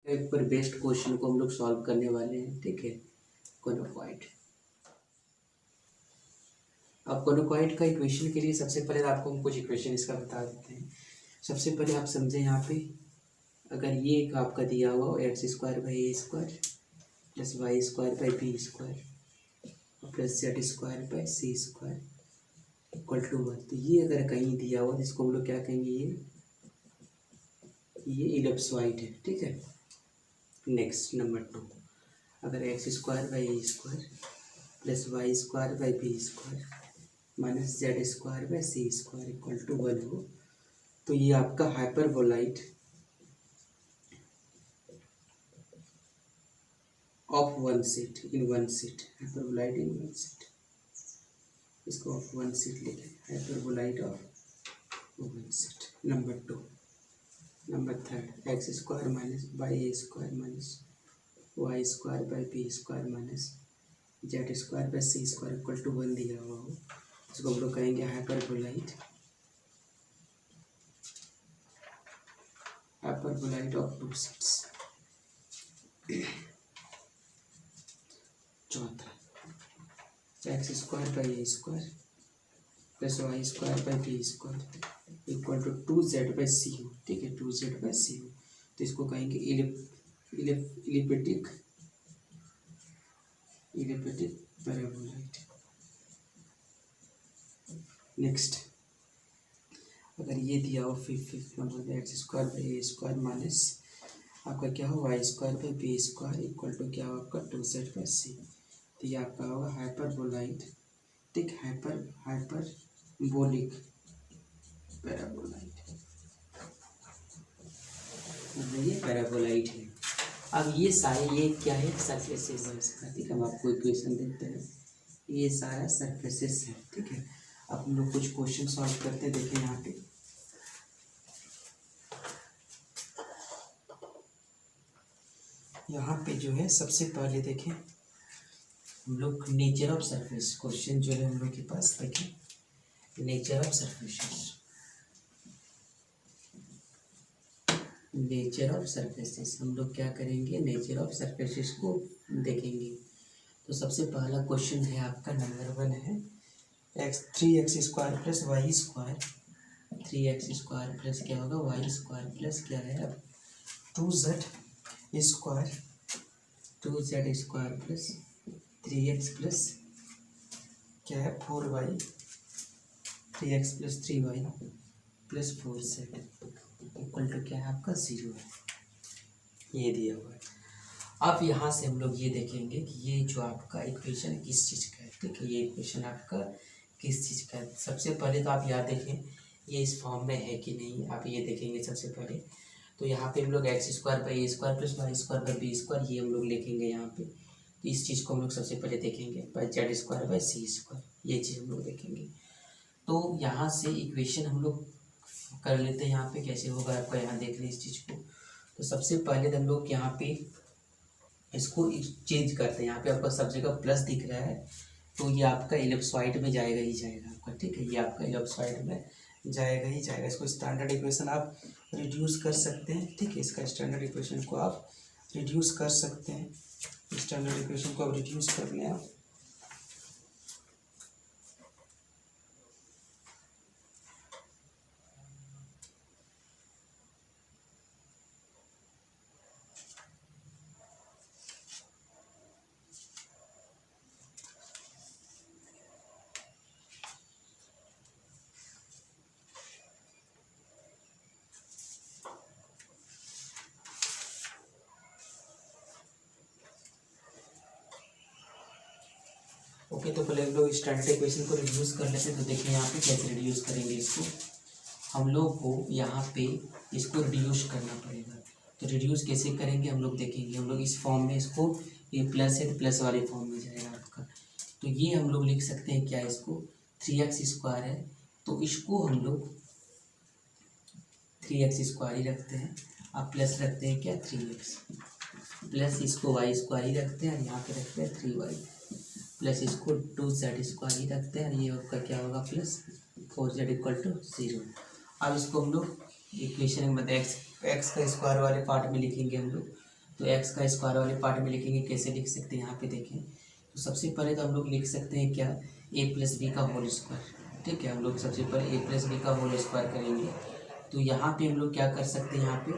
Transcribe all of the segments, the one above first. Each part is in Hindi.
एक पर बेस्ड क्वेश्चन को हम लोग सॉल्व करने वाले हैं, ठीक है। कोनोकॉइड। अब कोनोकॉइड का इक्वेशन के लिए सबसे पहले आपको हम कुछ इक्वेशन इसका बता देते हैं। सबसे पहले आप समझें यहाँ पे, अगर ये एक आपका दिया हुआ हो x square by a square plus y square by b square plus z square by c square equal to 1, तो ये अगर कहीं दिया हुआ जिसको हम लोग क्या कहेंगे, ये इलिप्सॉइड है, ठीक है। नेक्स्ट नंबर 2, अगर x square by a square plus y square by b square minus z square by c square equal to 1 हो, तो ये आपका hyperboloid of one sheet in one sheet, hyperboloid in one sheet, इसको ऑफ वन सीट लिखें, hyperboloid of one sheet. Number 2, number 3, x square minus by a square minus y square by b square minus z square by c square equal to 1 दिया हुआ हो, इसको हम लोग कहेंगे हाइपरबोलाइड ऑफ टू सीट्स। चौथा, x square by a square plus y square by b square equal to 2z by C हो, ठीक है, 2z बाई सी हो, तो इसको कहेंगे इलिप्टिक पैराबोलाइड। नेक्स्ट, अगर ये दिया हो fifth number x square by a square minus आपका क्या हो y square by b square equal to क्या हो आपका 2z बाई सी, तो ये आपका होगा हाइपरबोलाइड, ठीक, हाइपरबोलिक पैराबोलाइड, मतलब ये पैराबोलाइड है। अब ये सारे ये क्या है, सरफेसेस है, ठीक है। हम आपको इक्वेशन देते हैं, ये सारा सरफेसेस है, ठीक है। अब हम लोग कुछ क्वेश्चन सॉल्व करते हैं, देखें यहाँ पे। यहाँ पे जो है सबसे पहले देखें हम लोग नेचर ऑफ सरफेस क्वेश्चन जो है हम लोग के पास, देखें nature of surfaces, nature of surfaces हम लोग क्या करेंगे, नेचर ऑफ सरफेसेस को देखेंगे। तो सबसे पहला क्वेश्चन है आपका नंबर 1 है three x square plus y square, 3x square plus क्या होगा वाई स्क्वायर प्लस क्या है अब 2z square plus 3x plus क्या है 4y, 3x plus 3y plus 4z equal to क्या है आपका 0 है, ये दिया हुआ है। अब यहाँ से हम लोग ये देखेंगे कि ये जो आपका इक्वेशन किस चीज़ का है, ठीक है, ये इक्वेशन आपका किस चीज़ का है। सबसे पहले तो आप याद देखें ये इस फॉर्म में है कि नहीं, आप ये देखेंगे सबसे पहले। तो यहाँ पे हम लोग x square by a square plus y square by b square ये हम लोग लिखेंगे यहाँ पे, तो इस चीज़ को हम लोग सबसे पहले देखेंगे by z square by c square, ये चीज़ हम लोग देखेंगे। तो यहाँ से इक्वेशन हम लोग कर लेते हैं, यहाँ पे कैसे होगा आपका, यहाँ देख लें इस चीज़ को। तो सबसे पहले हम लोग यहाँ पे इसको चेंज करते हैं, यहाँ पे आपका सब जगह प्लस दिख रहा है, तो ये आपका इलिप्सॉइड में जाएगा ही जाएगा आपका, ठीक है, ये आपका इलिप्सॉइड में जाएगा ही जाएगा। इसको स्टैंडर्ड इक्वेशन आप रिड्यूस कर सकते हैं, ठीक है, इसका स्टैंडर्ड इक्वेशन को आप रिड्यूस कर सकते हैं, स्टैंडर्ड इक्वेशन को आप रिड्यूस कर लें आप। ओके, तो पहले हम लोग स्टैंडर्ड इक्वेशन को रिड्यूस कर लेते हैं। तो देखिए यहाँ पे कैसे रिड्यूस करेंगे इसको, हम लोग को यहाँ पे इसको रिड्यूस करना पड़ेगा। तो रिड्यूस कैसे करेंगे हम लोग देखेंगे, हम लोग इस फॉर्म में इसको, ये प्लस है तो प्लस वाले फॉर्म में जाएगा आपका। तो ये हम लोग लिख सकते हैं क्या, इसको 3x स्क्वायर है तो इसको हम लोग 3x स्क्वायर ही रखते हैं, अब प्लस रखते हैं क्या 3x प्लस इसको वाई स्क्वायर ही रखते हैं, यहाँ पे रखते हैं 3y प्लस इसको 2z स्क्वायर ही रखते हैं, ये आपका क्या होगा प्लस 4z इक्वल टू 0। अब इसको हम लोग इक्वेशन में एक्स का स्क्वायर वाले पार्ट में लिखेंगे हम लोग, तो एक्स का स्क्वायर वाले पार्ट में लिखेंगे, कैसे लिख सकते हैं यहाँ पे देखें। तो सबसे पहले तो हम लोग लिख सकते हैं क्या, ए प्लस बी का होल स्क्वायर। ठीक है, हम लोग सबसे पहले ए प्लस बी का होल स्क्वायर करेंगे। तो यहाँ पे हम लोग क्या कर सकते हैं, यहाँ पे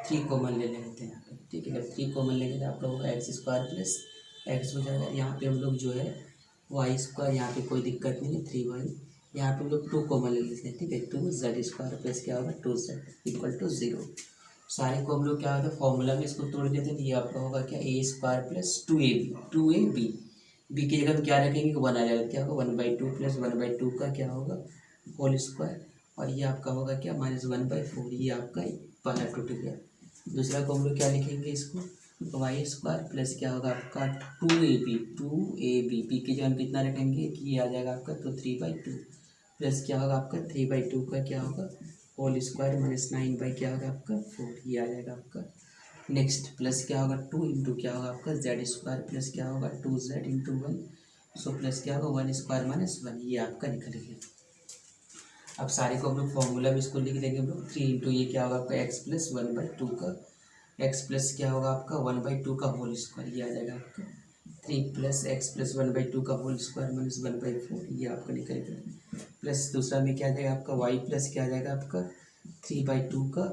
3 कॉमन ले लेते हैं यहाँ पे। ठीक है, जब 3 कॉमन लेंगे तो आप लोगों का एक्स स्क्वायर प्लस एक्स हो जाएगा। यहाँ पे हम लोग जो है वाई स्क्वायर, यहाँ पे कोई दिक्कत नहीं है, 3y। यहाँ पे हम लोग 2 कॉमन ले लेते हैं। ठीक है, 2z स्क्वायर प्लस क्या होगा 2z इक्वल टू 0। सारे को हम लोग क्या होता है फॉर्मूला में इसको तोड़ देते हैं। ये आपका होगा क्या, ए स्क्वायर प्लस 2ab बी की जगह हम क्या रखेंगे 1 आ जाएगा, क्या होगा 1/2 प्लस 1/2 का क्या होगा होल स्क्वायर, और ये आपका होगा क्या -1/4। ये आपका पहला टूट गया। दूसरा को हम लोग क्या लिखेंगे, इसको वाई स्क्वायर प्लस क्या होगा आपका 2ab बी की जगह हम कितना रखेंगे कि ये आ जाएगा आपका तो 3/2 प्लस क्या होगा आपका 3/2 का क्या होगा होल स्क्वायर माइनस 9 क्या होगा आपका 4। ये आ जाएगा आपका। नेक्स्ट प्लस क्या होगा 2 इंटू क्या होगा आपका जेड स्क्वायर प्लस क्या होगा 2z इंटू 1। सो प्लस क्या होगा 1 स्क्वायर माइनस 1। ये आपका निकल गया। अब सारे को हम लोग फॉर्मूला में इसको लिख देंगे हम लोग। 3 इंटू ये क्या होगा आपका एक्स प्लस 1/2 का एक्स प्लस क्या होगा आपका 1/2 का होल स्क्वायर। ये आ जाएगा आपका 3 प्लस एक्स प्लस 1/2 का होल स्क्वायर माइनस 1/4। ये आपका निकल गया। प्लस दूसरा में क्या आ जाएगा आपका वाई प्लस क्या आ जाएगा आपका 3/2 का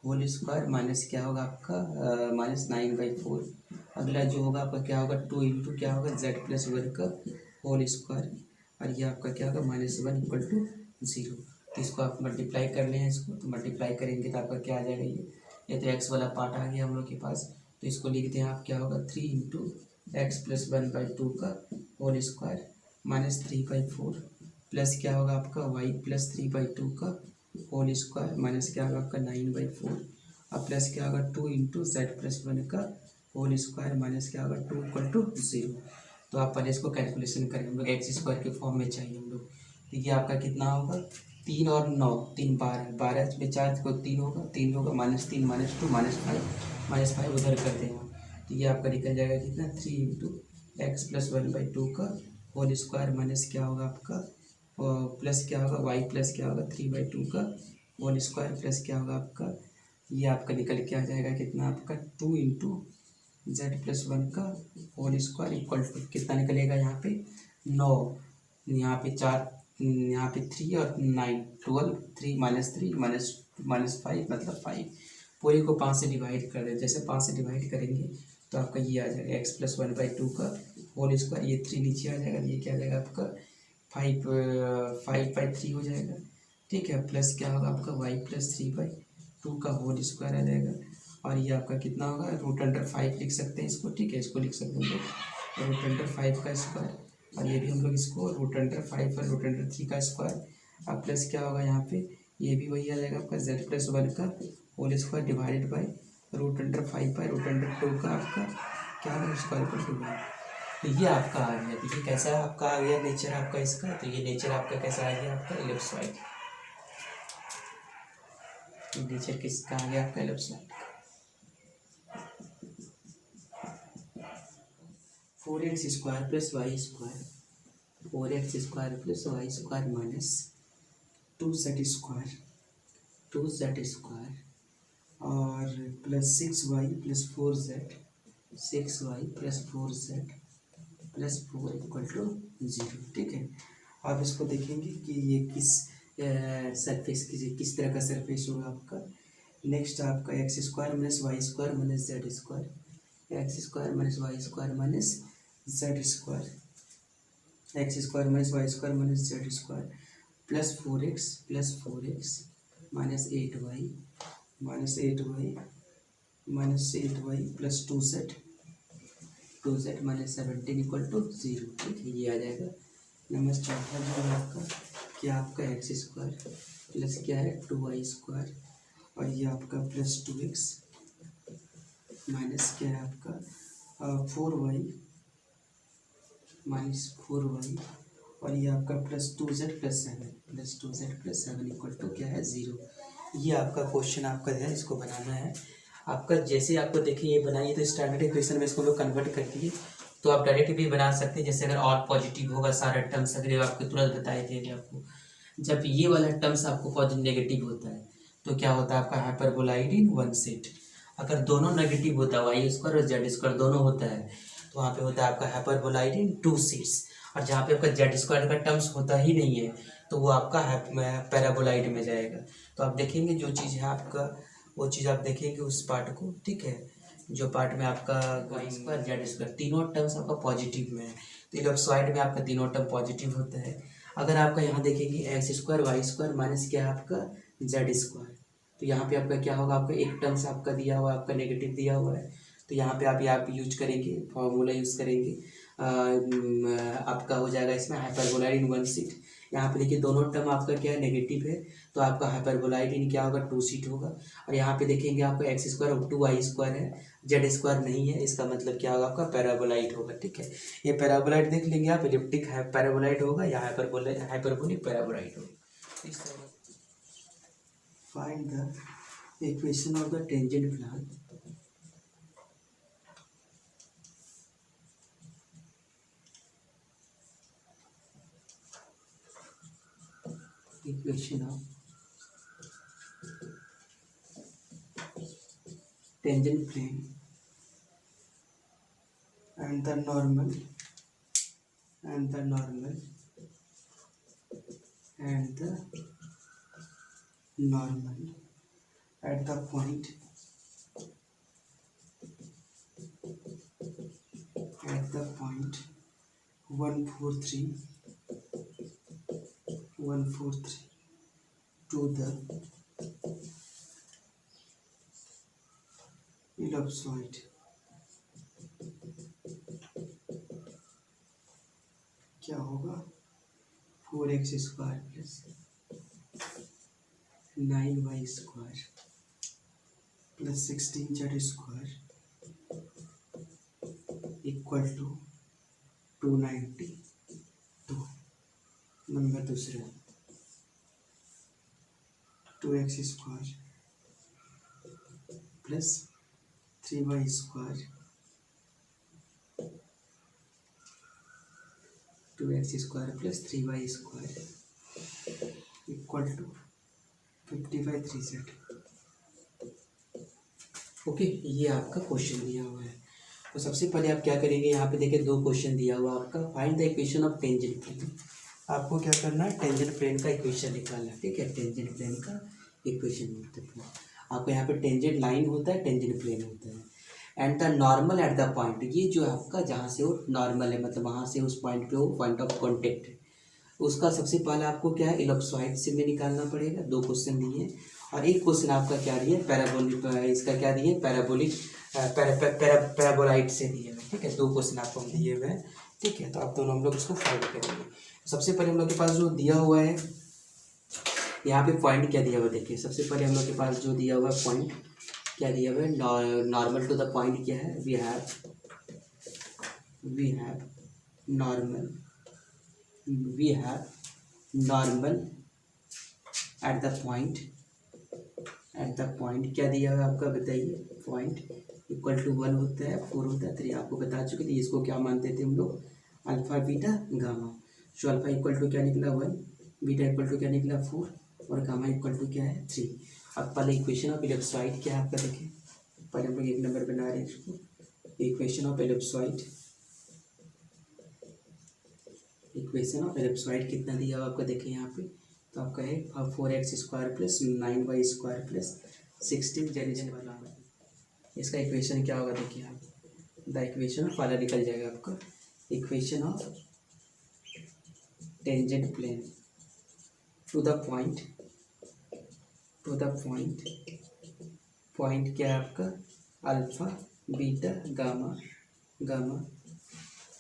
होल स्क्वायर माइनस क्या होगा आपका माइनस 9/4। अगला जो होगा आपका क्या होगा 2 इंटू क्या होगा जेड प्लस 1 का होल स्क्वायर, और ये आपका क्या होगा -1 इक्वल टू 0। तो इसको आप मल्टीप्लाई कर लें इसको, तो मल्टीप्लाई करेंगे तो आपका क्या आ जाएगा, ये तो एक्स वाला पार्ट आ गया हम लोग के पास। तो इसको लिखते हैं आप क्या होगा 3 इंटू एक्स प्लस 1/2 का होल स्क्वायर माइनस 3/4 प्लस क्या होगा आपका वाई प्लस 3/2 का होल स्क्वायर माइनस क्या होगा आपका 9/4 और प्लस क्या होगा 2 इंटू जेड प्लस 1 का होल स्क्वायर माइनस क्या होगा 2 इक्वल टू 0। तो आप पहले इसको कैलकुलेशन करें, हम लोग एक्स स्क्वायर के फॉर्म में चाहिए हम लोग। तो ये आपका कितना होगा 3 और 9 3 12 में 4 को 3 होगा, 3 होगा -3 -2 -5 उधर कर देंगे। तो ये आपका निकल जाएगा कितना 3 इंटू एक्स प्लस 1/2 का होल स्क्वायर माइनस क्या होगा आपका प्लस क्या होगा वाई प्लस क्या होगा 3/2 का होल स्क्वायर प्लस क्या होगा आपका ये आपका निकल के आ जाएगा कितना आपका 2 इंटू जेड प्लस 1 का होल स्क्वायर इक्वल टू कितना निकलेगा यहाँ पे 9, यहाँ पे 4, यहाँ पे 3 और 9 12 3 -5 मतलब 5। पूरे को 5 से डिवाइड कर दें, जैसे 5 से डिवाइड करेंगे तो आपका ये आ जाएगा एक्स प्लस 1/2 का होल स्क्वायर, ये 3 नीचे आ जाएगा, ये क्या आ जाएगा आपका 5/3 हो जाएगा। ठीक है, प्लस क्या होगा आपका वाई प्लस 3/2 का होल स्क्वायर आ जाएगा, और ये आपका कितना होगा √5 लिख सकते हैं इसको। ठीक है, इसको लिख सकते हैं हम लोग √5 का स्क्वायर, और ये भी हम लोग इसको √5 और √3 का स्क्वायर। अब प्लस क्या होगा यहाँ पे ये भी वही आ जाएगा आपका जेड प्लस 1 का whole square divided by √5 by √2 का आपका क्या होगा स्क्वायर पर 2। तो ये आपका आ गया। तो ये कैसा आपका आ गया नेचर आपका इसका, तो ये नेचर आपका कैसा आ गया आपका एलिप्सॉइड। नेचर किसका आ गया आपका ellipsoid. 4x square plus y square 4x square plus y square minus 2z square और plus 6y plus 4z plus 4 equal to 0। ठीक है, आप इसको देखेंगे कि ये किस सरफेस किस तरह का सरफेस होगा आपका। नेक्स्ट आपका x square minus y square minus z square, x square minus y square minus z square, x square minus y square minus z square plus 4x minus 8y plus 2z minus 17 equal to 0। ठीक है, ये आ जाएगा। नंबर चौथा जो है आपका क्या आपका एक्स स्क्वायर प्लस क्या है 2y स्क्वायर, और ये आपका प्लस 2x माइनस क्या है आपका 4y माइनस 4y, और ये आपका plus 2z plus 7 equal to क्या है 0। ये आपका क्वेश्चन आपका है, इसको बनाना है आपका। जैसे आपको देखिए ये बनाइए तो स्टैंडर्ड इक्वेशन में इसको लोग कन्वर्ट कर दिए, तो आप डायरेक्ट भी बना सकते हैं। जैसे अगर और पॉजिटिव होगा सारा टर्म्स अगर आपको तुरंत बताए थे आपको, जब ये वाला टर्म्स आपको पॉजिटिव नेगेटिव होता है तो क्या होता है आपका हाइपरबोलाइड इन वन सेट। अगर दोनों नेगेटिव होता है, वाई स्क्वायर और जेड स्क्वायर दोनों होता है, तो वहाँ पे होता है आपका हाइपरबोलाइड इन टू सीट्स। और जहाँ पे आपका जेड स्क्वायर का टर्म्स होता ही नहीं है, तो वो आपका पैराबोलाइड में जाएगा। तो आप देखेंगे जो चीज़ है आपका, वो चीज़ आप देखेंगे उस पार्ट को, ठीक है, जो पार्ट में आपका वाई स्क्वायर जेड स्क्वायर तीनों टर्म्स आपका पॉजिटिव में है, तो इलिप्सॉइड में आपका तीनों टर्म पॉजिटिव होता है। अगर आपका यहाँ देखेंगे x square y square minus क्या है आपका जेड स्क्वायर, तो यहाँ पे आपका क्या होगा, आपका एक टर्म्स आपका दिया हुआ है, आपका नेगेटिव दिया हुआ है, तो यहाँ पे आप यहाँ यूज करेंगे, फॉर्मूला यूज करेंगे, आपका हो जाएगा इसमें हाइपरबोलाइड इन वन सीट। यहाँ पे देखिए दोनों टर्म आपका क्या है नेगेटिव है, तो आपका हाइपरबोलाइड इन क्या होगा टू सीट होगा। और यहाँ पे देखेंगे आपका एक्स स्क्वायर और टू वाई स्क्वायर है, जेड स्क्वायर नहीं है, इसका मतलब क्या होगा आपका पैराबोलाइड होगा, ठीक है। ये पैराबोलाइड देख लेंगे आप, इलिप्टिक पैराबोलाइड होगा या हाइपरबोलिक पैराबोलाइड होगा इस तरह। Find the equation of the tangent plane equation of tangent plane and the normal and the normal and the normal at the point 143 to the ellipsoid क्या होगा 4x square plus 9y square plus 16z square equal to 292। Number दूसरा 2x square plus 3y square 2x square plus 3y square equal to 55 3z। Okay, ये आपका क्वेश्चन दिया हुआ है। तो सबसे पहले आप क्या करेंगे, यहाँ पे देखिए दो क्वेश्चन दिया हुआ आपका, find the equation of tangent plane. आपको क्या करना है, टेंजेंट प्लेन का इक्वेशन निकालना है, ठीक है। टेंजेंट प्लेन का इक्वेशन होता है, आपको यहाँ पे टेंजेंट लाइन होता है, टेंजेंट प्लेन होता है, and the normal at the point, ये जो आपका जहाँ से वो नॉर्मल है, मतलब वहाँ से उस पॉइंट पे वो पॉइंट ऑफ कॉन्टेक्ट है, उसका सबसे पहले आपको क्या है इलिप्सॉइड से में निकालना पड़ेगा। दो क्वेश्चन दिए और एक क्वेश्चन आपका क्या दिया पैराबोलिक, इसका क्या दिए पैराबोलिक पैराबोलाइड से दिए हुए, ठीक है। दो क्वेश्चन आपको हम दिए हुए हैं, ठीक है। तो आप दोनों हम लोग इसको फाइंड करेंगे। सबसे पहले हम लोग के पास जो दिया हुआ है यहाँ पे पॉइंट क्या दिया हुआ है, देखिए सबसे पहले हम लोग के पास जो दिया हुआ है पॉइंट क्या दिया हुआ है, नॉर्मल टू द पॉइंट क्या है, we have normal at the point क्या दिया हुआ है आपका बताइए, पॉइंट इक्वल टू 1 होता है, 4 होता है, 3 आपको बता चुके थे। इसको क्या मानते थे हम लोग, alpha beta gamma. So alpha equal to क्या निकला 1, बीटा इक्वल टू क्या निकला 4 और गामा इक्वल टू क्या है 3। अब पहले इक्वेशन ऑफ इलिप्सॉइड क्या है आपका, देखिए पहले हम लोग एक नंबर बना रहे हैं इसको, इक्वेशन ऑफ एलिप्सॉइड कितना दिया हुआ आपका, देखिए यहाँ पे तो आपका है 4x square plus 9y square plus 16 जेरिजन वाला। इसका इक्वेशन क्या होगा, देखिए आप द इक्वेशन पहले निकल जाएगा आपका, equation of tangent plane to the point क्या है आपका alpha beta gamma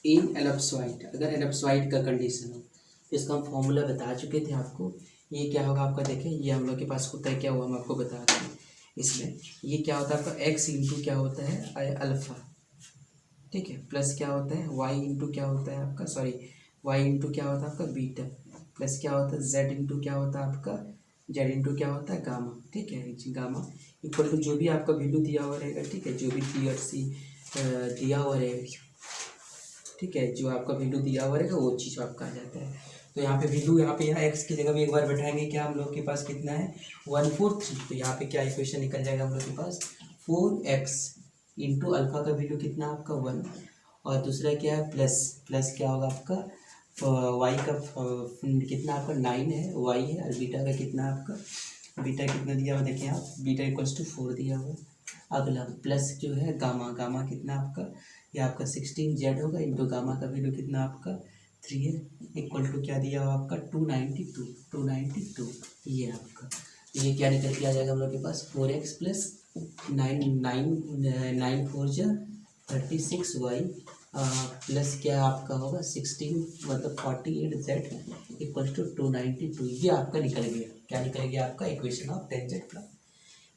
in ellipsoid. अगर एलिप्सॉइड का कंडीशन हो तो इसका हम फॉर्मूला बता चुके थे आपको। ये क्या होगा आपका, देखिए ये हम लोग के पास होता है क्या हुआ हम आपको बता दें। इसमें ये क्या होता है आपका x इंटू क्या होता है अल्फा, ठीक है, प्लस क्या होता है y इंटू क्या होता है आपका, सॉरी y इंटू क्या होता है आपका बीटा, प्लस क्या होता है z इंटू क्या होता है आपका z इंटू क्या होता है गामा, ठीक है। गामा इक्वल टू जो भी आपका वैल्यू दिया हुआ रहेगा, ठीक है, जो भी T और C दिया हुआ रहेगा, ठीक है, जो आपका वैल्यू दिया हुआ रहेगा वो चीज़ आपका आ जाता है। तो यहाँ पे वैल्यू यहाँ x की जगह भी एक बार बैठाएंगे, क्या हम लोग के पास कितना है 143, तो यहाँ पे क्या इक्वेशन निकल जाएगा हम लोग के पास 4x इंटू अल्फ़ा का वैल्यू कितना आपका 1, और दूसरा क्या है प्लस क्या होगा आपका y का कितना आपका 9 है, y है, और बीटा का कितना आपका बीटा कितना दिया हुआ देखिए आप, बीटा इक्वल्स टू 4 दिया हुआ। अगला प्लस जो है गामा कितना आपका, ये आपका 16z होगा इंटू गामा का वैल्यू कितना आपका 3 है, इक्वल टू क्या दिया हुआ आपका 292 ये आपका, ये क्या निकल के आ जाएगा हम लोग के पास 4x प्लस 9 4 जा 36y प्लस क्या आपका होगा 16 मतलब 48z इक्वल टू 292, ये आपका निकल गया। क्या निकल गया आपका इक्वेशन ऑफ टेंजेंट प्लान,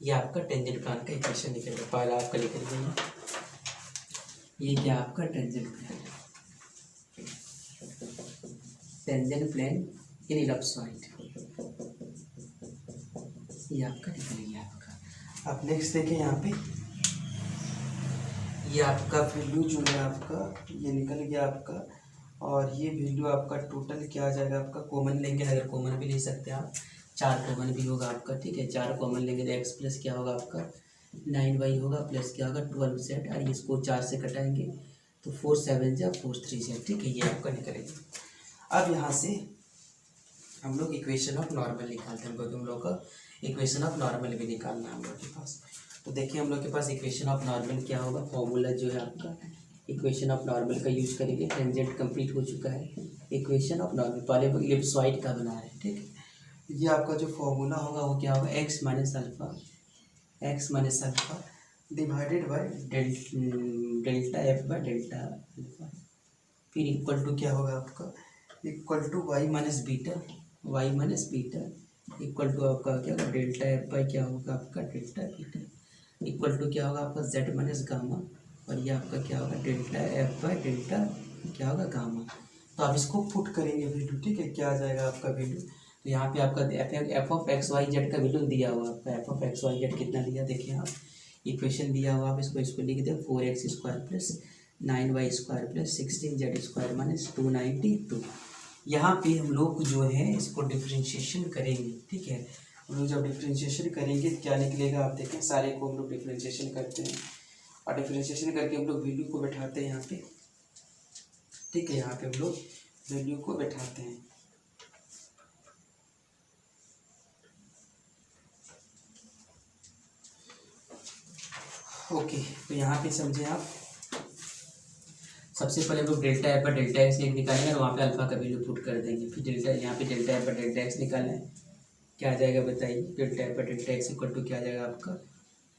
ये आपका टेंजेंट प्लान का इक्वेशन निकल गया। पहला आपका निकल गया ये क्या आपका टेंजेंट प्लेन इन इलिप्सॉइड, ये आपका निकल गया आपका। अब नेक्स्ट देखें यहाँ पे, ये आपका वैल्यू जो है आपका ये निकल गया आपका, और ये वैल्यू आपका टोटल क्या आ जाएगा आपका, कॉमन लेंगे, अगर कॉमन भी ले सकते हैं आप, 4 कॉमन भी होगा आपका, ठीक है, 4 कॉमन लेंगे तो एक्स प्लस क्या होगा आपका 9y होगा, प्लस क्या होगा 12z, और इसको 4 से कटाएंगे तो 4 7 जा 4 3 z, ठीक है, ये आपका निकलेगा। अब यहाँ से हम लोग इक्वेशन ऑफ नॉर्मल निकालते हैं, क्योंकि हम लोग का इक्वेशन ऑफ नॉर्मल भी निकालना है हम लोग के पास। तो देखिए हम लोग के पास इक्वेशन ऑफ नॉर्मल क्या होगा, फॉर्मूला जो है आपका इक्वेशन ऑफ नॉर्मल का यूज करेंगे। टेंजेंट कंप्लीट हो चुका है, इक्वेशन ऑफ नॉर्मल पहले इलिप्सॉइड का बना है, ठीक है। ये आपका जो फॉर्मूला होगा वो क्या होगा, x minus alpha divided by delta f by delta alpha, फिर इक्वल टू क्या होगा आपका, equal to y minus beta equal to आपका क्या होगा डेल्टा f बाय क्या होगा आपका डेल्टा बीटा, इक्वल टू क्या होगा आपका z माइनस गामा, और ये आपका क्या होगा डेल्टा f बाय डेल्टा क्या होगा गामा। तो आप इसको पुट करेंगे वैल्यू, ठीक है, क्या आ जाएगा आपका वैल्यू, तो यहाँ पे आपका f of x y z का वैल्यू दिया हुआ आपका, f of x y z कितना दिया देखिए आप, इक्वेशन दिया हुआ आप इसको लिख दें 4x² plus 9y² plus 16z² minus 292। यहाँ पे हम लोग जो है इसको डिफ्रेंशिएशन करेंगे, ठीक है, हम लोग जब डिफ्रेंशिएशन करेंगे क्या निकलेगा आप देखें, सारे को हम लोग डिफ्रेंशिएशन करते हैं, और डिफ्रेंशिएशन करके हम लोग वैल्यू को बैठाते हैं यहाँ पे, ठीक है, यहाँ पे हम लोग वैल्यू को बैठाते हैं। ओके, तो यहाँ पे समझे आप, सबसे पहले हम लोग डेल्टा एफ पर डेल्टा एक्स निकालेंगे और वहाँ पे अल्फा का वैल्यू पुट कर देंगे, फिर डेल्टा यहाँ पे डेल्टा एफ पर डेल्टा एक्स निकालें, क्या आ जाएगा बताइए, डेल्टा एफ पर डेल्टा एक्स इक्वल टू क्या आ जाएगा आपका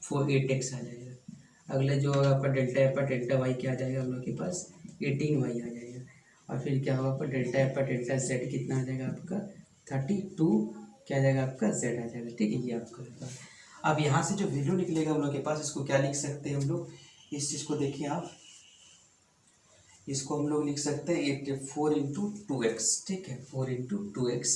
8x आ जाएगा। अगला जो होगा आपका डेल्टा एफ पर डेल्टा वाई क्या आ जाएगा हम लोग के पास 18y आ जाएगा, और फिर क्या होगा आपका डेल्टा एफ पर डेल्टा जेड कितना आ जाएगा आपका 32 क्या आ जाएगा आपका जेड आ जाएगा, ठीक है, ये आपका। अब यहाँ से जो वैल्यू निकलेगा हम लोग के पास, इसको क्या लिख सकते हैं हम लोग, इस चीज़ को देखिए आप, इसको हम लोग लिख सकते हैं 4 इंटू 2x, ठीक है, 4 इंटू 2x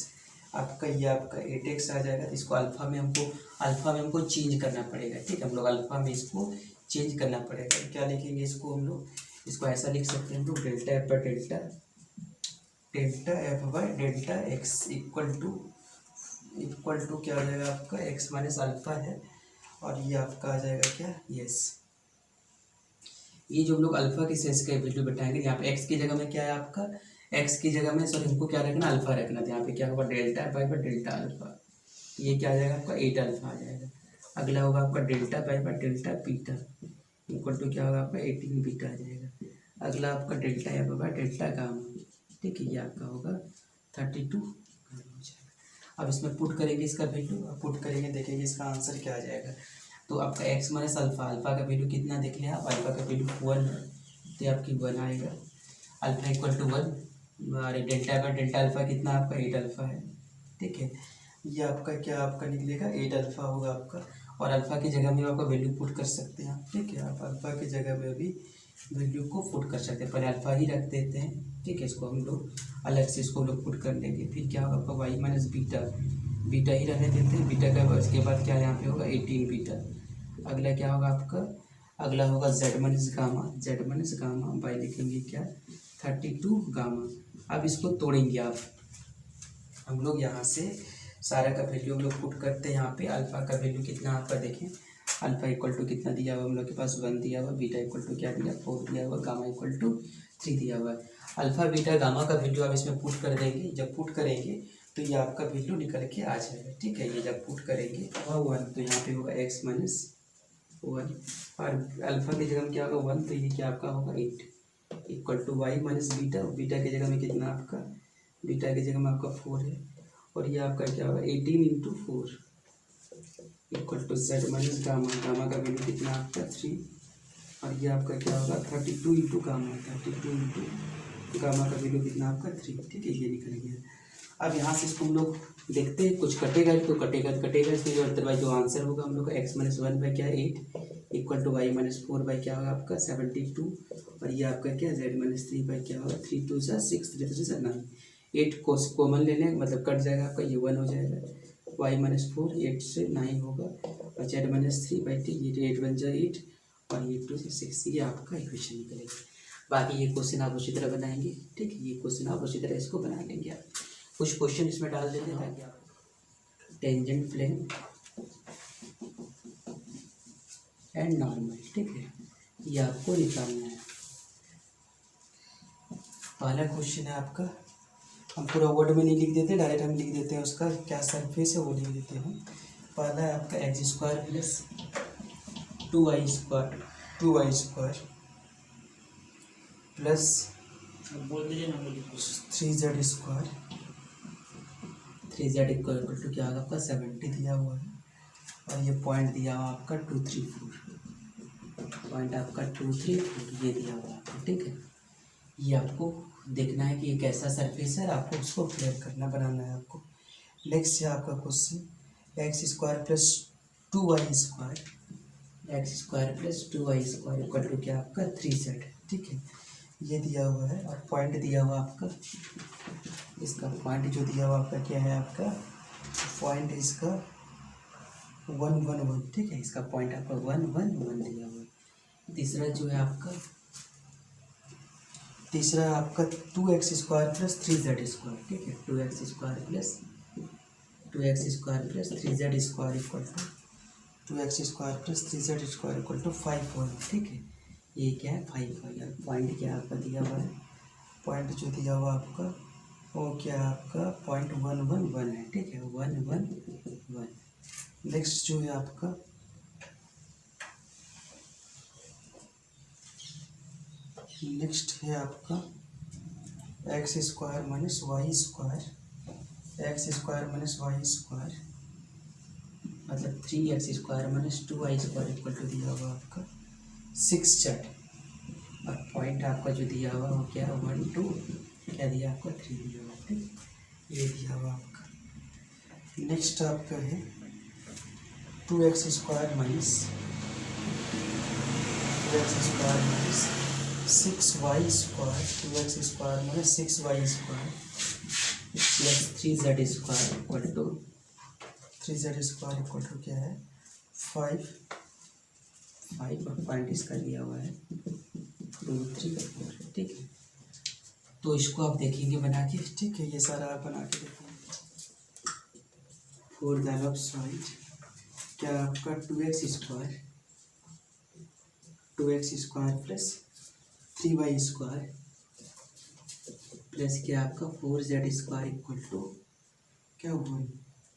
आपका, ये आपका 8x आ जाएगा। इसको अल्फ़ा में हमको चेंज करना पड़ेगा, ठीक है, हम लोग अल्फ़ा में इसको चेंज करना पड़ेगा। क्या लिखेंगे इसको हम लोग, इसको ऐसा लिख सकते हैं हम लोग delta f by delta f by delta x equal to क्या आ जाएगा आपका x माइनस अल्फ़ा है, और ये आपका आ जाएगा क्या यस, ये जो हम लोग अल्फ़ा की सेंस का वैल्यू बैठाएंगे, यहाँ पे x की जगह में क्या है आपका, x की जगह में सर हमको क्या रखना अल्फ़ा रखना था, यहाँ पे क्या होगा डेल्टा बाई डेल्टा अल्फ़ा, ये क्या आ जाएगा आपका 8 अल्फ़ा आ जाएगा। अगला होगा आपका delta by delta beta equal to क्या होगा आपका 18 बीटा आ जाएगा। अगला आपका delta f by delta gamma, ठीक है, ये आपका होगा 32 हो जाएगा। अब इसमें पुट करेंगे इसका वैल्यू, पुट करेंगे देखेंगे इसका आंसर क्या आ जाएगा। तो आपका x माइनस अल्फ़ा का वैल्यू कितना देख लिया आप, अल्फ़ा का वैल्यू 1 है, तो आपकी 1 आएगा, अल्फ़ा इक्वल टू 1, और डेल्टा बाई डेल्टा अल्फ़ा कितना आपका 8 अल्फ़ा है, ठीक है, ये आपका क्या आपका निकलेगा 8 अल्फ़ा होगा आपका, और अल्फ़ा की जगह में आपका वैल्यू पुट कर सकते हैं आप, ठीक है, आप अल्फ़ा की जगह में भी वैल्यू को पुट कर सकते हैं, पहले अल्फ़ा ही रख देते हैं, ठीक है, इसको हम लोग अलग से इसको लोग पुट कर लेंगे। फिर क्या होगा आपका वाई माइनस बीटा ही रहने देते हैं, बीटा का उसके बाद क्या यहाँ पे होगा 18 बीटा। अगला क्या होगा आपका, अगला होगा जेड माइनस गामा बाई लिखेंगे क्या 32 गामा। अब इसको तोड़ेंगे आप, हम लोग यहाँ से सारा का वैल्यू हम लोग पुट करते हैं, यहाँ पे अल्फ़ा का वैल्यू कितना आपका देखें, अल्फा इक्वल टू कितना दिया हुआ हम लोग के पास 1 दिया हुआ, बीटा इक्वल टू क्या दिया 4 दिया हुआ, गामा इक्वल टू 3 दिया हुआ है। अल्फा बीटा गामा का वैल्यू आप इसमें पुट कर देंगे, जब पुट करेंगे तो ये आपका वैल्यू निकल के आ जाएगा, ठीक है। ये जब पुट करेंगे 1 तो यहाँ पे होगा x माइनस 1 और अल्फा की जगह में क्या होगा 1 तो ये क्या आपका होगा 8 equal to y minus beta, beta की जगह में कितना आपका, बीटा की जगह में आपका 4 है और ये आपका क्या होगा 18 into 4 equal to z minus gamma, gamma का वैल्यू कितना आपका 3 और ये आपका क्या होगा 32 इंटू गामा, 32 इंटू गामा का वैल्यू कितना आपका 3, ठीक है। ये निकल गया। अब यहाँ से इसको हम लोग देखते हैं, कुछ कटेगा तो कटेगा तो कटेगा, इसमें जो अदरवाइज जो आंसर होगा हम लोग का x माइनस 1 बाई क्या 8 equal to y minus 4 by क्या होगा आपका 72 और ये आपका क्या z माइनस 3 बाई क्या होगा 3 2 जा 6 3 3 जा 9, 8 को कॉमन ले लें मतलब कट जाएगा आपका, ये 1 हो जाएगा, वाई माइनस 4 8 से 9 होगा और z माइनस 3 बाई 3 ये 8 बन जाए 8 और ये 2 से 6, ये आपका इक्वेशन निकलेगा। बाकी ये क्वेश्चन आप उसी तरह बनाएंगे, ठीक है। ये क्वेश्चन आप उसी तरह इसको बना लेंगे। आप कुछ क्वेश्चन इसमें डाल देते हैं ताकि आप टेंजेंट प्लेन एंड नॉर्मल, ठीक है, ये आपको निकालना है। पहला क्वेश्चन है आपका, हम पूरा वर्ड में नहीं लिख देते, डायरेक्ट हम लिख देते हैं उसका क्या सरफेस है वो लिख देते हैं। पहला है आपका x square plus 2y square plus बोल दीजिए ना, 3z square, 3z equal to क्या होगा आपका 70 दिया हुआ है और ये पॉइंट दिया हुआ आपका 2 3 4, पॉइंट आपका 2 3 4 ये दिया हुआ आपका, ठीक है। ये आपको देखना है कि ये कैसा सरफेस है, आपको उसको क्लियर करना बनाना है आपको। नेक्स्ट है आपका question x square plus 2y square, x square plus 2y square equal to क्या आपका 3z, ठीक है। ये दिया हुआ है और पॉइंट दिया हुआ आपका, इसका पॉइंट जो दिया हुआ आपका क्या है आपका पॉइंट इसका 1 1 1, ठीक है। इसका पॉइंट आपका 1 1 1 दिया हुआ है। तीसरा जो है आपका, तीसरा आपका 2x square plus 3z square, ठीक है। 2x square plus 3z square equal to 2x square plus 3z square equal to 5 1, ठीक है। ये क्या है 5 1, पॉइंट क्या आपका दिया हुआ है, पॉइंट जो दिया हुआ आपका वो क्या आपका पॉइंट 1 1 1 है, ठीक है 1 1 1। नेक्स्ट जो है आपका नेक्स्ट है आपका x square minus y square, x square minus y square मतलब 3x square minus 2y square equal to दिया हुआ आपका 6z और पॉइंट आपका जो दिया हुआ वो क्या 1 2 क्या दिया आपका 3 दिया हुआ, ठीक, ये दिया हुआ आपका। नेक्स्ट आपका है 2x square minus 6y square, 2x square minus 6y square plus 3z square equal to 3z square equal to क्या है 5 और पॉइंट इसका दिया हुआ है 2 3 4, ठीक है। तो इसको आप देखेंगे बना के, ठीक है। ये सारा आप बना के देखेंगे। फोर द लेफ्ट साइड क्या आपका 2x square plus 3y square plus क्या आपका 4z स्क्वायर इक्वल टू क्या हुआ,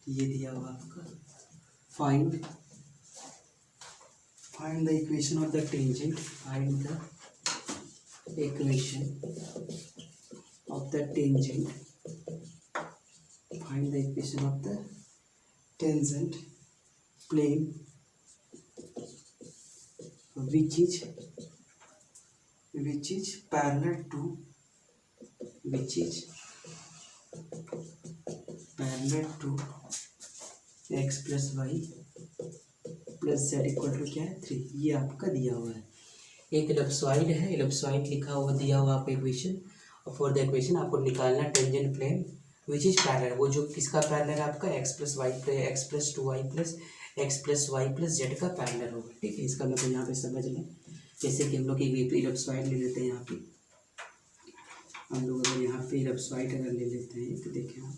ये दिया हुआ आपका find the equation of the tangent, find the equation of the tangent, find the equation of the tangent plane which is parallel to x plus y plus z equal to क्या है 3, ये आपका दिया हुआ है। एक एलिप्सॉइड है, एलिप्सॉइड लिखा हुआ दिया हुआ आपका इक्वेशन, और फॉर द इक्वेशन आपको निकालना tangent plane which is parallel, वो जो किसका पैरेलल है आपका x plus 2y plus z का पैरेलल होगा, ठीक है। इसका मतलब यहाँ पे समझ लें, जैसे कि हम लोग एक एलिप्सॉइड ले लेते हैं, यहाँ पे हम लोग अगर यहाँ पे एलिप्सॉइड अगर ले लेते हैं तो देखें आप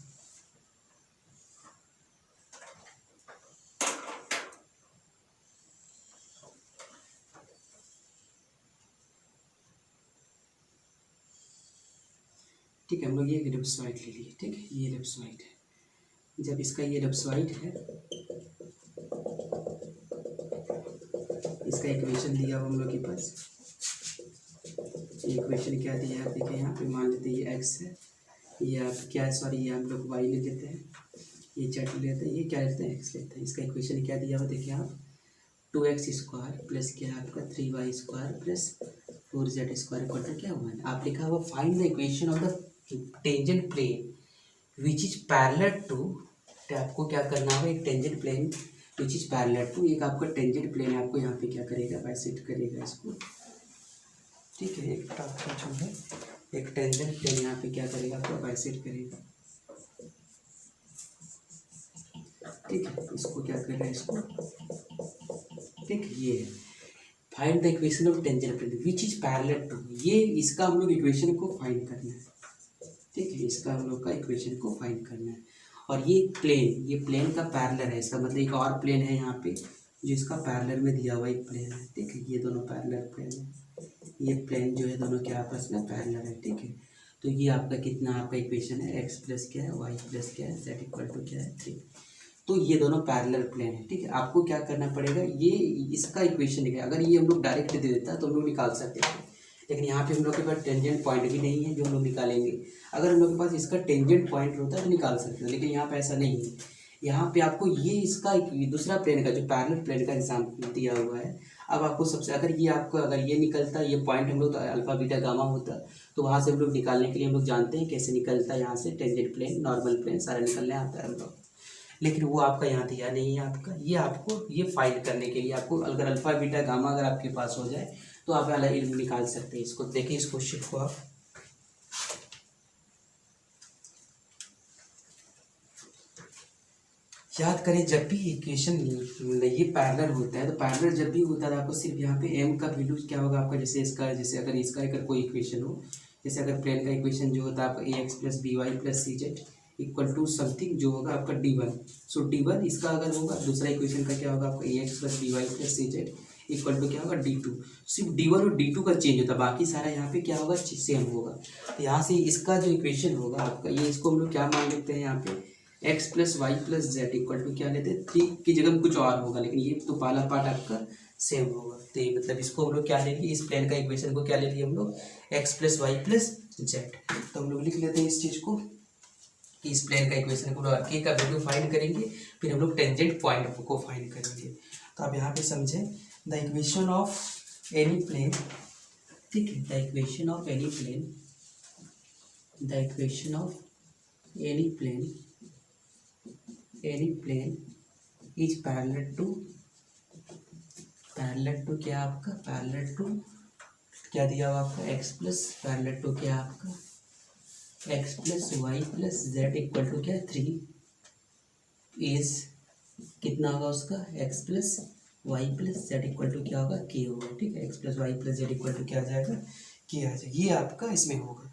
ठीक है, हम लोग ये एलिप्सॉइड ले लिए, ठीक है, ये एलिप्सॉइड है। जब इसका ये एलिप्सॉइड है, इसका इक्वेशन दिया हुआ हम लोग के पास, इक्वेशन क्या दिया है, देखिए यहाँ पे मान लेते हैं ये एक्स है, ये आप क्या, सॉरी ये हम लोग वाई ले लेते हैं, ये जेड ले लेते हैं, ये क्या लेते हैं, एक्स लेते हैं। इसका इक्वेशन क्या दिया हुआ देखिए आप, 2x² प्लस क्या है आपका 3y² plus 4z² equal to क्या हुआ है, आप लिखा हुआ find the equation of the tangent plane which is parallel to, आपको क्या करना होगा, एक tangent plane which is parallel to, एक आपका टेंजेंट प्लेन आपको यहाँ पे क्या करेगा, बाइसेक्ट करेगा इसको, ठीक है, एक आपका जो है एक टेंजेंट प्लेन यहाँ पे क्या करेगा, आपको बाइसेक्ट करेगा, ठीक है, इसको क्या कर रहा है, इसको, ठीक, ये है find the equation of tangent plane which is parallel to, ये इसका हम लोग इक्वेशन को फाइंड करना है, ठीक है, इसका हम लोग का इक्वेशन को फाइंड करना है। और ये प्लेन का पैरेलल है, इसका मतलब एक और प्लेन है यहाँ पे जो इसका पैरेलल में दिया हुआ एक प्लेन है, ठीक है, ये दोनों पैरेलल प्लेन है, ये प्लेन जो है दोनों क्या आपस में पैरेलल है, ठीक है। तो ये आपका कितना आपका इक्वेशन है, एक्स प्लस क्या है, वाई प्लस क्या है, जेड इक्वल टू क्या है 3। तो ये दोनों पैरेलल प्लेन है, ठीक है। आपको क्या करना पड़ेगा, ये इसका इक्वेशन है, अगर ये हम लोग डायरेक्ट दे देता तो हम लोग निकाल सकते थे, लेकिन यहाँ पे हम लोग के पास टेंजेंट पॉइंट भी नहीं है जो हम लोग निकालेंगे। अगर हम लोग के पास इसका टेंजेंट पॉइंट होता है तो निकाल सकते हैं, लेकिन यहाँ पे ऐसा नहीं है। यहाँ पे आपको ये इसका दूसरा प्लेन का जो पैरेलल प्लेन का एग्जाम्पल दिया हुआ है, अब आपको सबसे, अगर ये आपको, अगर ये निकलता, ये पॉइंट हम लोग तो अल्फा बीटा गामा होता, तो वहाँ से हम लोग निकालने के लिए हम लोग जानते हैं कैसे निकलता है, यहाँ से टेंजेंट प्लेन, नॉर्मल प्लेन सारा निकलने आता है हम लोग, लेकिन वो आपका यहाँ दिया नहीं है आपका। ये आपको ये फाइंड करने के लिए आपको अगर अल्फा बीटा गामा अगर आपके पास हो जाए तो आप अलग निकाल सकते हैं इसको। देखिए इस क्वेश्चन को आप याद करें, जब भी इक्वेशन ये पैरेलल होता है तो पैरेलल जब भी होता है आपको सिर्फ यहाँ पे m का वैल्यू क्या होगा आपका, जैसे इसका, जैसे अगर इसका अगर कोई इक्वेशन हो, जैसे अगर प्लेन का इक्वेशन जो होता है आपका ax plus b y plus c z equal to something जो होगा आपका d1, सो d1 इसका अगर होगा, दूसरा इक्वेशन का क्या होगा आपका ax plus b y plus c z equal to क्या होगा d2, सिर्फ d1 और d2 का चेंज होता है, बाकी सारा यहाँ पे क्या होगा, सेम होगा। तो यहाँ से इसका जो इक्वेशन होगा आपका, ये इसको हम लोग क्या मान लेते हैं यहाँ पे, x plus y plus z equal to क्या लेते हैं 3 की जगह में कुछ और होगा, लेकिन ये तो पहला पार्ट आपका सेम होगा। तो ये मतलब इसको हम लोग क्या लेंगे, इस प्लेन का इक्वेशन को क्या ले लिए हम लोग, x plus y plus z. तो हम लोग लिख लेते हैं इस चीज़ को कि इस प्लेन का इक्वेशन को के का वैल्यू फाइंड करेंगे, फिर हम लोग टेंजेंट पॉइंट को फाइंड करेंगे। तो आप यहाँ पे समझें, the equation of any plane, ठीक है, the equation of any plane, the equation of any plane, any plane is parallel to क्या आपका, पैरेलल टू क्या दिया हुआ आपका, x प्लस पैरेलल टू क्या आपका x plus y plus z equal to क्या 3 इज कितना होगा उसका, x plus y plus z equal to क्या होगा, k होगा, ठीक है, x plus y plus z equal to क्या आ जाएगा, k आ जाएगा, ये आपका इसमें होगा।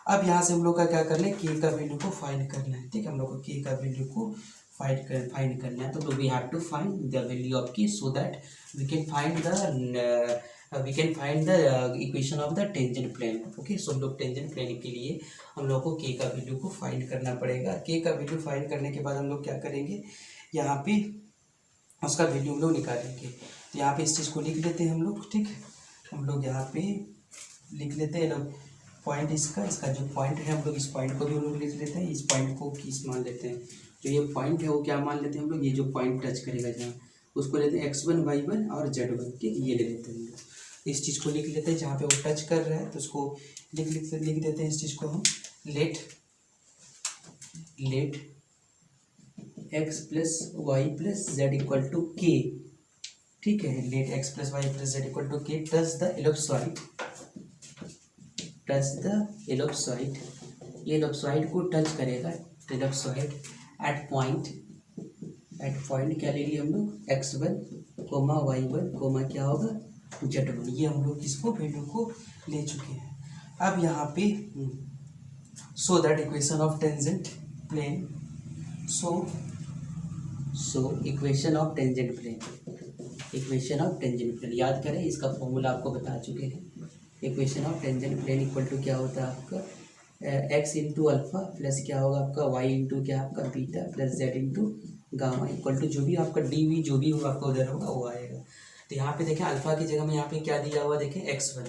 अब यहाँ से हम लोग का क्या करना है, k का वैल्यू को फाइंड करना है, ठीक है, हम लोग को k का वैल्यू को फाइंड करना है। तो we have to find the value of k so that we can find the equation of the tangent plane. Okay, so हम लोग टेंजेंट प्लेन के लिए हम लोग को k का वैल्यू को फाइंड करना पड़ेगा। k का वैल्यू फाइंड करने के बाद हम लोग क्या करेंगे, यहाँ पे उसका वैल्यू हम लोग निकालेंगे। तो यहाँ पे इस चीज़ को लिख लेते हैं हम लोग, ठीक है, हम लोग यहाँ पे लिख लेते हैं लोग पॉइंट, इसका जो पॉइंट है हम लोग इस पॉइंट को भी हम लोग लिख लेते हैं, इस पॉइंट को किस मान लेते हैं, जो ये पॉइंट है वो क्या मान लेते हैं हम लोग, ये जो पॉइंट टच करेगा जहाँ उसको लेते हैं x1 y1 और z1, ठीक है, ये ले लेते हैं हम लोग। इस चीज़ को लिख लेते हैं, जहाँ पे वो टच कर रहा है तो उसको लिख देते हैं इस चीज़ को हम, let x plus y plus z equal to k, ठीक है, let x plus y plus z equal to k touch the ellipsoid, ये एलिप्सॉइड को टच करेगा, एलिप्सॉइड एट पॉइंट क्या ले लिए हम लोग, x1 y1 क्या होगा z1, ये हम लोग इसको वैल्यू को ले चुके हैं। अब यहाँ पे so that equation of tangent plane, so equation of tangent plane, याद करें इसका फॉर्मूला आपको बता चुके हैं। Equation of tangent plane equal to क्या होता है आपका, एक्स इंटू अल्फा प्लस क्या होगा आपका वाई इंटू क्या आपका beta plus z into gamma equal to जो भी आपका डी वी जो भी होगा आपका उधर होगा वो आएगा। तो यहाँ पे देखें अल्फा की जगह में यहाँ पे क्या दिया हुआ देखें x1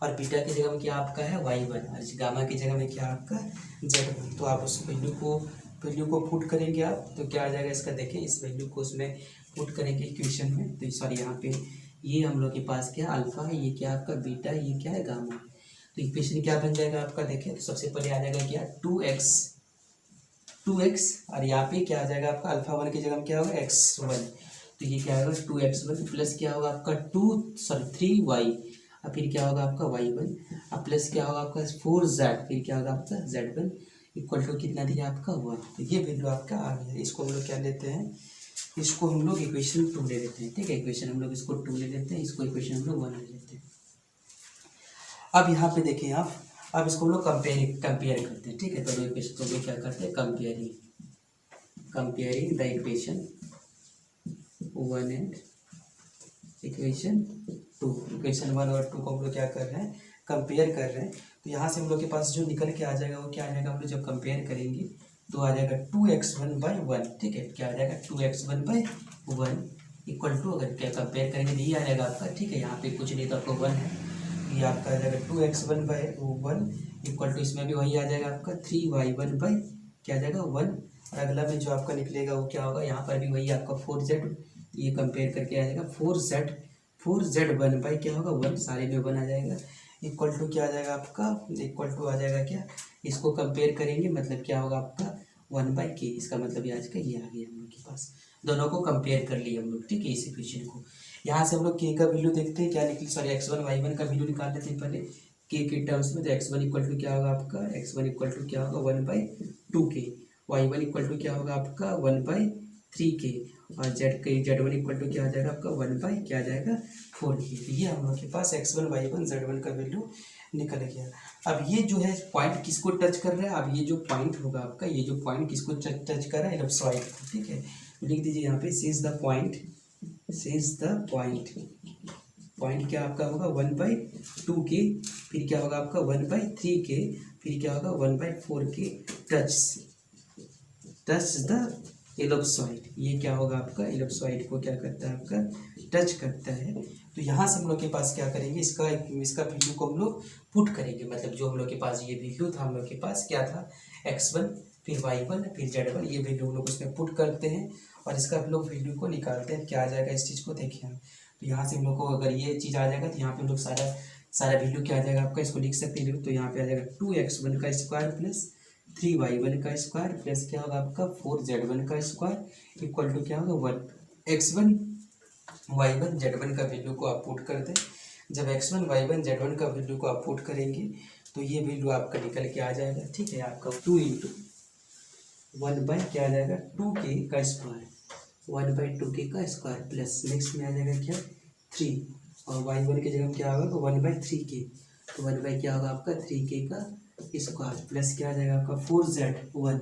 और बीटा की जगह में क्या आपका है y1 और गामा की जगह में क्या आपका z1। तो आप उस वैल्यू को पुट करेंगे आप तो क्या आ जाएगा इसका देखें इस वैल्यू को उसमें पुट करेंगे इक्वेशन में। तो सॉरी यहाँ पे ये हम लोग के पास क्या अल्फा है, ये क्या आपका बीटा, ये क्या है गामा। तो इक्वेशन क्या बन जाएगा आपका देखें तो सबसे पहले आ जाएगा क्या 2x और यहाँ पे क्या आ जाएगा आपका अल्फा 1 की जगह में क्या होगा x1। तो ये क्या होगा 2x1 प्लस क्या होगा आपका 3y और फिर क्या होगा आपका y1 और प्लस क्या होगा आपका 4z फिर क्या होगा आपका z1 इक्वल टू कितना दिया आपका 1। तो ये वैल्यू आपका आ गया। इसको हम लोग क्या लेते हैं, इसको हम लोग इक्वेशन 2 ले लेते हैं। ठीक है, इक्वेशन हम लोग इसको 2 ले लेते हैं, इसको इक्वेशन हम लोग 1 ले लेते हैं। अब यहाँ पे देखिए आप, अब इसको हम लोग कंपेयर करते हैं। ठीक है, तो दो इक्वेशन को भी क्या करते हैं comparing the equation 1 and equation 2। Equation 1 और 2 को हम लोग क्या कर रहे हैं कंपेयर कर रहे हैं। तो यहाँ से हम लोग के पास जो निकल के आ जाएगा वो क्या आ जाएगा, हम लोग जब कंपेयर करेंगे तो आ जाएगा 2x1/1। ठीक है, क्या आ जाएगा 2x1/1 इक्वल टू, अगर क्या कंपेयर करेंगे तो ये आ जाएगा आपका। ठीक है, यहाँ पे कुछ नहीं तो आपको 1 है, ये आपका आ जाएगा 2x1/1 इक्वल टू इसमें भी वही आ जाएगा आपका 3y1 क्या आ जाएगा 1 और अगला में जो आपका निकलेगा वो क्या होगा, यहाँ पर भी वही आपका 4z, ये कंपेयर करके आ जाएगा 4z1 क्या होगा 1, सारे में 1 आ जाएगा इक्वल टू क्या आ जाएगा आपका, इक्वल टू आ जाएगा क्या, इसको कंपेयर करेंगे मतलब क्या होगा आपका 1/k। इसका मतलब ये आज का ये आ गया हम लोग के पास, दोनों को कंपेयर कर लिए हम लोग। ठीक है, इस इक्वेशन को यहाँ से हम लोग k का वैल्यू देखते हैं क्या निकली, सॉरी x1 y1 का वैल्यू निकाल लेते हैं पहले k के टर्म्स में। तो x1 इक्वल टू क्या होगा आपका, x1 इक्वल टू क्या होगा 1/2k, y1 इक्वल टू क्या होगा आपका 1/3k और z1 इक्वल टू क्या आ जाएगा आपका 1 क्या आ जाएगा 4k। तो ये हम लोग के पास x1 y1 z1 का वैल्यू निकल गया। अब ये जो है पॉइंट किसको टच कर रहा है, अब ये जो पॉइंट होगा आपका, ये जो पॉइंट किसको टच कर रहा है, एलिप्सॉइड को। ठीक है, लिख दीजिए यहाँ पे सीज द पॉइंट क्या आपका होगा 1/2k, फिर क्या होगा आपका 1/3k, फिर क्या होगा 1/4k टच द एलिप्सॉइड। ये क्या होगा आपका एलिप्सॉइड को क्या करता है आपका टच करता है। तो यहाँ से हम लोग के पास क्या करेंगे, इसका वैल्यू को हम लोग पुट करेंगे, मतलब जो हम लोग के पास ये वैल्यू था, हम लोग के पास क्या था x1 फिर y1 फिर z1, ये वैल्यू हम लोग उसमें पुट करते हैं और इसका हम लोग वैल्यू को निकालते हैं। क्या आ जाएगा इस चीज़ को देखिए हम, तो यहाँ से हम लोग को अगर ये चीज़ आ जाएगा तो यहाँ पे हम लोग सारा वैल्यू क्या आ जाएगा आपका, इसको लिख सकते हैं। तो यहाँ पे आ जाएगा 2x1 का स्क्वायर प्लस 3y1 का स्क्वायर प्लस क्या होगा आपका 4z1 का स्क्वायर इक्वल टू क्या होगा 1। x1 y1 z1 का वैल्यू को आप पुट कर दें। जब x1 y1 z1 का वैल्यू को आप पुट करेंगे तो ये वैल्यू आपका निकल के आ जाएगा। ठीक है, आपका 2 × 1 क्या आ जाएगा 2k का स्क्वायर, 1/2k का स्क्वायर प्लस नेक्स्ट में आ जाएगा क्या 3 और y1 की जगह क्या होगा 1/3k, तो 1 क्या होगा आपका 3k का स्क्वायर प्लस क्या आ जाएगा आपका 4z1,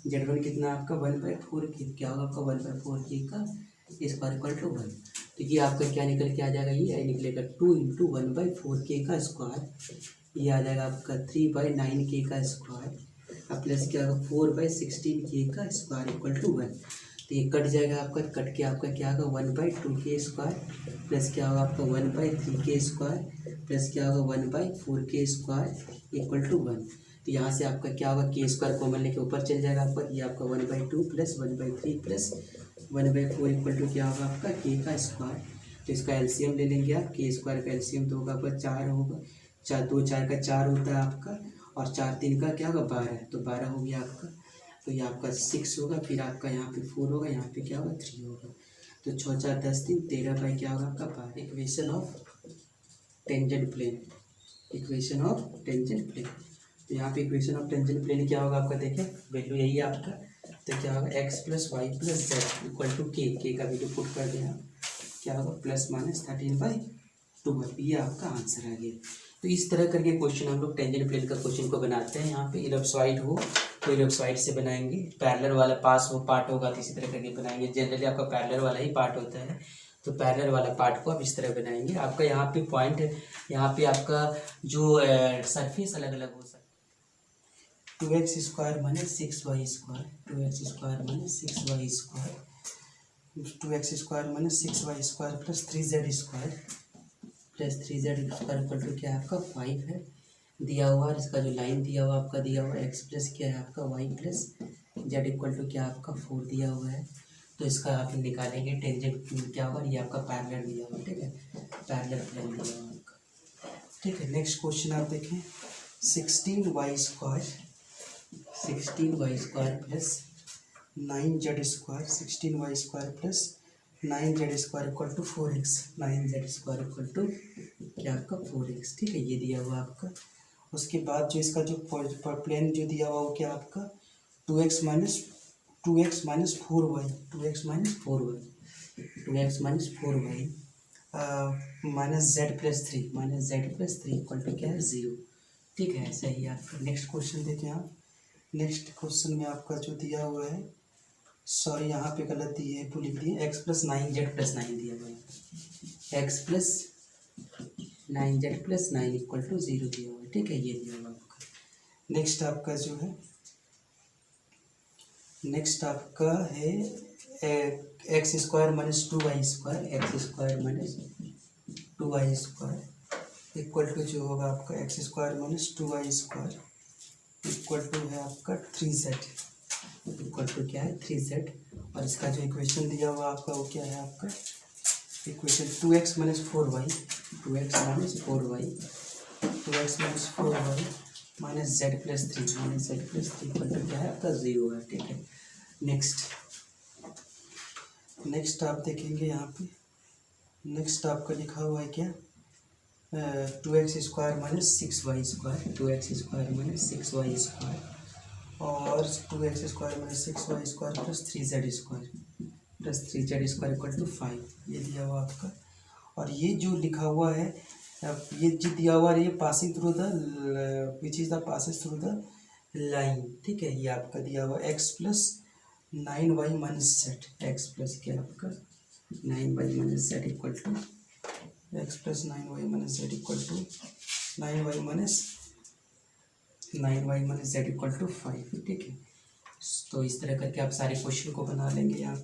z1 कितना आपका 1/4k, क्या होगा आपका 1/4k का स्क्वायर इक्वल टू 1। तो ये आपका क्या निकल के आ जाएगा, ये निकलेगा 2 × 1/4k का स्क्वायर, ये आ जाएगा आपका 3/9k का स्क्वायर और प्लस क्या होगा 4/16k का स्क्वायर इक्वल टू 1। तो ये कट जाएगा आपका, कट के आपका क्या होगा 1/2k स्क्वायर प्लस क्या होगा आपका 1/3k स्क्वायर प्लस क्या होगा 1/4k स्क्वायर इक्वल टू 1। तो यहाँ से आपका क्या होगा k स्क्वायर कॉमन लेके ऊपर चल जाएगा आपका, ये आपका 1/2 प्लस 1/3 प्लस 1/4 इक्वल टू क्या होगा आपका k का स्क्वायर। तो इसका एलसीएम ले लेंगे आप, k स्क्वायर का एलसीएम तो होगा आपका 4 होगा, 4 का 4 होता है आपका और 4 3 का क्या होगा 12, तो 12 हो गया आपका। तो ये आपका 6 होगा, फिर आपका यहाँ पे 4 होगा, यहाँ पे क्या होगा 3 होगा। तो 6 4 10 3 13 बाई क्या होगा आपका 12। Equation of tangent plane, equation of tangent plane. तो यहाँ पे इक्वेशन ऑफ टेंजेंट प्लेन क्या होगा आपका, देखें वैल्यू यही है आपका। तो क्या होगा x + y + z equal to k का वैल्यू पुट कर दें आप, क्या होगा ±13/12। ये आपका आंसर आ गया। तो इस तरह करके क्वेश्चन हम लोग टेंजेंट प्लेन का क्वेश्चन को बनाते हैं। यहाँ पे इलिप्सॉइड हो तो इलिप्सॉइड से बनाएंगे, पैरेलल वाला पार्ट होगा तो इसी तरह करके बनाएंगे। जनरली आपका पैरेलल वाला ही पार्ट होता है, तो पैरेलल वाला पार्ट को आप इस तरह बनाएंगे। आपका यहाँ पे पॉइंट, यहाँ पे आपका जो सरफेस अलग अलग हो सकता है, 2x square minus 6y square, 2x square minus 6y square, 2x square minus 6y square plus 3z square plus 3z square equal to क्या है आपका 5 है दिया हुआ। इसका जो लाइन दिया हुआ आपका दिया हुआ x प्लस क्या है आपका y plus z equal to क्या आपका 4 दिया हुआ है। तो इसका आप निकालेंगे टेंजेंट क्या होगा, ये आपका पैरेलल दिया हुआ, ठीक है, पैरेलल प्लेन दिया हुआ आपका, ठीक है। नेक्स्ट क्वेश्चन आप देखें 16y square, 16y square plus 9z square, 16y square plus 9z square equal to 4x, 9z square equal to क्या आपका 4x, ठीक है, ये दिया हुआ आपका। उसके बाद जो इसका जो प्लेन जो दिया हुआ वो क्या आपका 2x minus 4y, 2x minus 4y, 2x minus 4y minus z plus three equal to क्या है 0, ठीक है, ऐसा ही आपका। नेक्स्ट क्वेश्चन देखें आप, नेक्स्ट क्वेश्चन में आपका जो दिया हुआ है, सॉरी यहाँ पे गलत दिए है, लिख दिए x प्लस 9z प्लस 9 दिया हुआ है, x plus 9z plus 9 equal to 0 दिया हुआ है, ठीक है, ये दिया हुआ आपका। नेक्स्ट आपका जो है, नेक्स्ट आपका है x square minus 2y square, x square minus 2y square equal to जो होगा आपका x square minus 2y square equal to है आपका 3z इक्वल टू क्या है 3z। और इसका जो इक्वेशन दिया हुआ आपका वो क्या है आपका equation 2x minus 4y, 2x minus 4y, 2x minus 4y minus z plus 3, minus z plus 3 equal to क्या है आपका 0 है, ठीक है। नेक्स्ट आप देखेंगे यहाँ पे, नेक्स्ट आपका लिखा हुआ है क्या 2x square minus 6y square, 2x square minus 6y square और 2x square minus 6y square plus 3z square equal to 5, ये दिया हुआ आपका। और ये जो लिखा हुआ है ये जो दिया हुआ है ये passing through the which is the passing through the line, ठीक है, ये आपका दिया हुआ x plus 9y minus z, x plus क्या आपका 9y minus z equal to x plus 9y minus z equal to 9y minus z equal to 5, ठीक है। तो इस तरह करके आप सारे क्वेश्चन को बना लेंगे यहाँ पे।